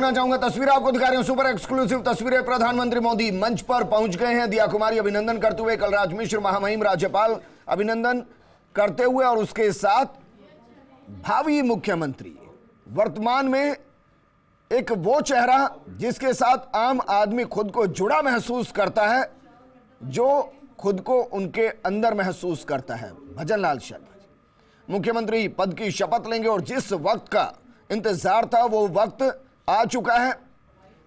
चाहूंगा तस्वीरें आपको दिखा रहे हैं, सुपर एक्सक्लूसिव तस्वीरें। प्रधानमंत्री मोदी मंच पर पहुंच गए हैं। दिया कुमारी अभिनंदन करते हुए, कलराज मिश्र महामहिम राज्यपाल अभिनंदन करते हुए, और उसके साथ भावी मुख्यमंत्री, वर्तमान में एक वो चेहरा जिसके साथ आम आदमी खुद को जुड़ा महसूस करता है, जो खुद को उनके अंदर महसूस करता है। भजनलाल शर्मा मुख्यमंत्री पद की शपथ लेंगे और जिस वक्त का इंतजार था वो वक्त आ चुका है।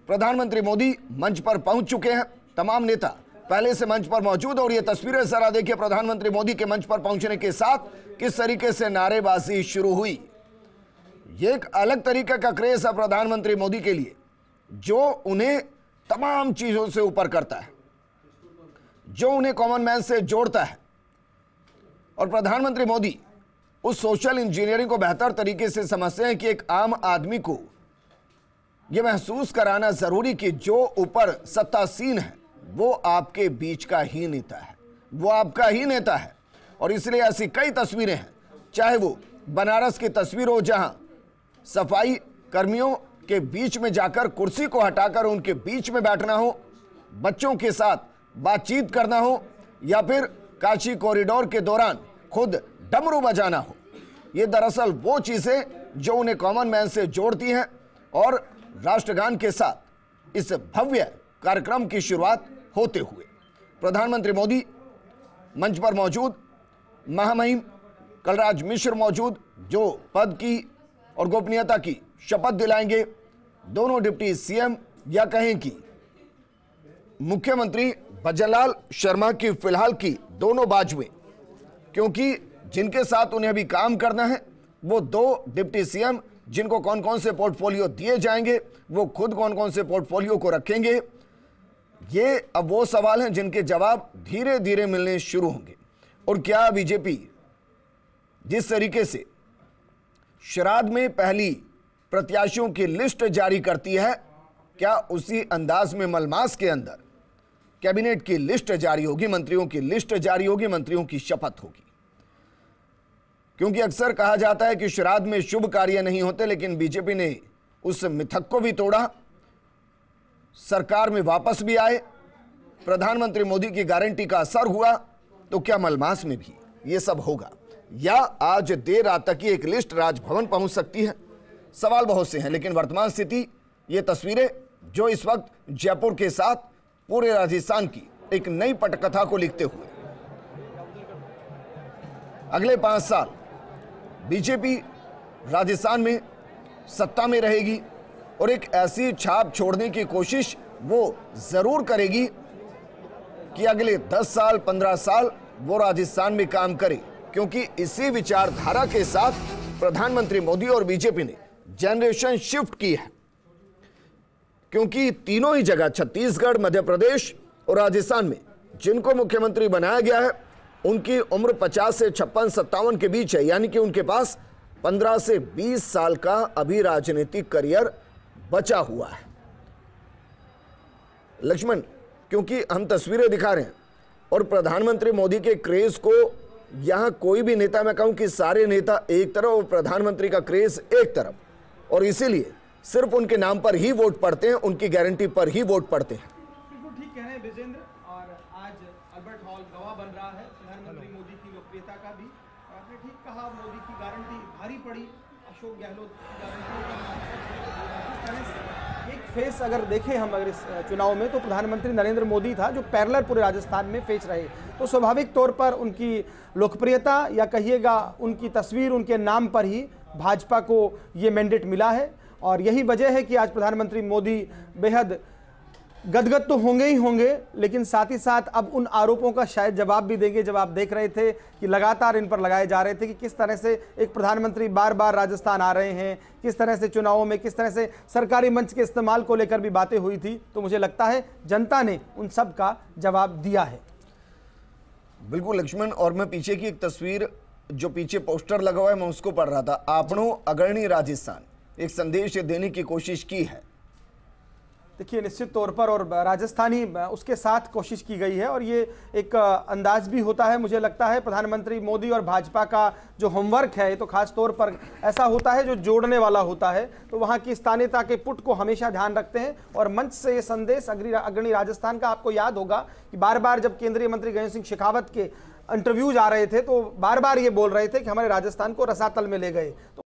प्रधानमंत्री मोदी मंच पर पहुंच चुके हैं। तमाम नेता पहले से मंच पर मौजूद, और ये तस्वीरें जरा देखिए प्रधानमंत्री मोदी के मंच पर पहुंचने के साथ किस तरीके से नारेबाजी शुरू हुई। ये एक अलग तरीके का क्रेज है प्रधानमंत्री मोदी के लिए, जो उन्हें तमाम चीजों से ऊपर करता है, जो उन्हें कॉमन मैन से जोड़ता है। और प्रधानमंत्री मोदी उस सोशल इंजीनियरिंग को बेहतर तरीके से समझते हैं कि एक आम आदमी को यह महसूस कराना जरूरी कि जो ऊपर सत्तासीन है वो आपके बीच का ही नेता है, वो आपका ही नेता है। और इसलिए ऐसी कई तस्वीरें हैं, चाहे वो बनारस की तस्वीर हो जहां सफाई कर्मियों के बीच में जाकर कुर्सी को हटाकर उनके बीच में बैठना हो, बच्चों के साथ बातचीत करना हो, या फिर काशी कॉरिडोर के दौरान खुद डमरू बजाना हो। ये दरअसल वो चीजें जो उन्हें कॉमन मैन से जोड़ती हैं। और राष्ट्रगान के साथ इस भव्य कार्यक्रम की शुरुआत होते हुए प्रधानमंत्री मोदी मंच पर मौजूद, महामहिम कलराज मिश्र मौजूद, जो पद की और गोपनीयता की शपथ दिलाएंगे। दोनों डिप्टी सीएम या कहें कि मुख्यमंत्री भजनलाल शर्मा की फिलहाल की दोनों बाजुएं, क्योंकि जिनके साथ उन्हें अभी काम करना है वो दो डिप्टी सीएम, जिनको कौन कौन से पोर्टफोलियो दिए जाएंगे, वो खुद कौन कौन से पोर्टफोलियो को रखेंगे, ये अब वो सवाल हैं जिनके जवाब धीरे धीरे मिलने शुरू होंगे। और क्या बीजेपी जिस तरीके से श्राद्ध में पहली प्रत्याशियों की लिस्ट जारी करती है, क्या उसी अंदाज में मलमास के अंदर कैबिनेट की लिस्ट जारी होगी, मंत्रियों की लिस्ट जारी होगी, मंत्रियों की शपथ होगी। क्योंकि अक्सर कहा जाता है कि श्राद्ध में शुभ कार्य नहीं होते, लेकिन बीजेपी ने उस मिथक को भी तोड़ा, सरकार में वापस भी आए, प्रधानमंत्री मोदी की गारंटी का असर हुआ। तो क्या मलमास में भी ये सब होगा, या आज देर रात तक की एक लिस्ट राजभवन पहुंच सकती है? सवाल बहुत से हैं, लेकिन वर्तमान स्थिति, ये तस्वीरें जो इस वक्त जयपुर के साथ पूरे राजस्थान की एक नई पटकथा को लिखते हुए, अगले 5 साल बीजेपी राजस्थान में सत्ता में रहेगी और एक ऐसी छाप छोड़ने की कोशिश वो जरूर करेगी कि अगले 10 साल 15 साल वो राजस्थान में काम करे। क्योंकि इसी विचारधारा के साथ प्रधानमंत्री मोदी और बीजेपी ने जनरेशन शिफ्ट की है। क्योंकि तीनों ही जगह, छत्तीसगढ़, मध्य प्रदेश और राजस्थान में जिनको मुख्यमंत्री बनाया गया है, उनकी उम्र 50 से 56-57 के बीच है। यानी कि उनके पास 15 से 20 साल का अभी राजनीतिक करियर बचा हुआ है। लक्ष्मण, क्योंकि हम तस्वीरें दिखा रहे हैं और प्रधानमंत्री मोदी के क्रेज को यहां कोई भी नेता, मैं कहूं कि सारे नेता एक तरफ और प्रधानमंत्री का क्रेज एक तरफ, और इसीलिए सिर्फ उनके नाम पर ही वोट पड़ते हैं, उनकी गारंटी पर ही वोट पड़ते हैं। बिल्कुल ठीक कह रहे हैं विजेंद्र। और आज अल्बर्ट हॉल गवाह बन रहा है प्रधानमंत्री मोदी की लोकप्रियता का भी। और आपने ठीक कहा, मोदी की गारंटी भारी पड़ी, अशोक गहलोत की गारंटी। एक फेस अगर देखें हम अगर इस चुनाव में, तो प्रधानमंत्री नरेंद्र मोदी था जो पैरेलल पूरे राजस्थान में फेस रहे। तो स्वाभाविक तौर पर उनकी लोकप्रियता या कहिएगा उनकी तस्वीर उनके नाम पर ही भाजपा को ये मैंडेट मिला है। और यही वजह है कि आज प्रधानमंत्री मोदी बेहद गदगद तो होंगे ही होंगे, लेकिन साथ ही साथ अब उन आरोपों का शायद जवाब भी देंगे। जब आप देख रहे थे कि लगातार इन पर लगाए जा रहे थे कि किस तरह से एक प्रधानमंत्री बार बार राजस्थान आ रहे हैं, किस तरह से चुनावों में किस तरह से सरकारी मंच के इस्तेमाल को लेकर भी बातें हुई थी। तो मुझे लगता है जनता ने उन सब का जवाब दिया है। बिल्कुल लक्ष्मण, और मैं पीछे की एक तस्वीर, जो पीछे पोस्टर लगा हुआ है, मैं उसको पढ़ रहा था। आपनो अग्रणी राजस्थान, एक संदेश देने की कोशिश की है। देखिए निश्चित तौर पर और राजस्थानी उसके साथ कोशिश की गई है और ये एक अंदाज भी होता है। मुझे लगता है प्रधानमंत्री मोदी और भाजपा का जो होमवर्क है ये तो खास तौर पर ऐसा होता है जो जोड़ने वाला होता है, तो वहाँ की स्थानीयता के पुट को हमेशा ध्यान रखते हैं। और मंच से ये संदेश अग्रणी राजस्थान का आपको याद होगा कि बार बार जब केंद्रीय मंत्री गजेंद्र सिंह शेखावत के इंटरव्यूज आ रहे थे तो बार बार ये बोल रहे थे कि हमारे राजस्थान को रसातल में ले गए। तो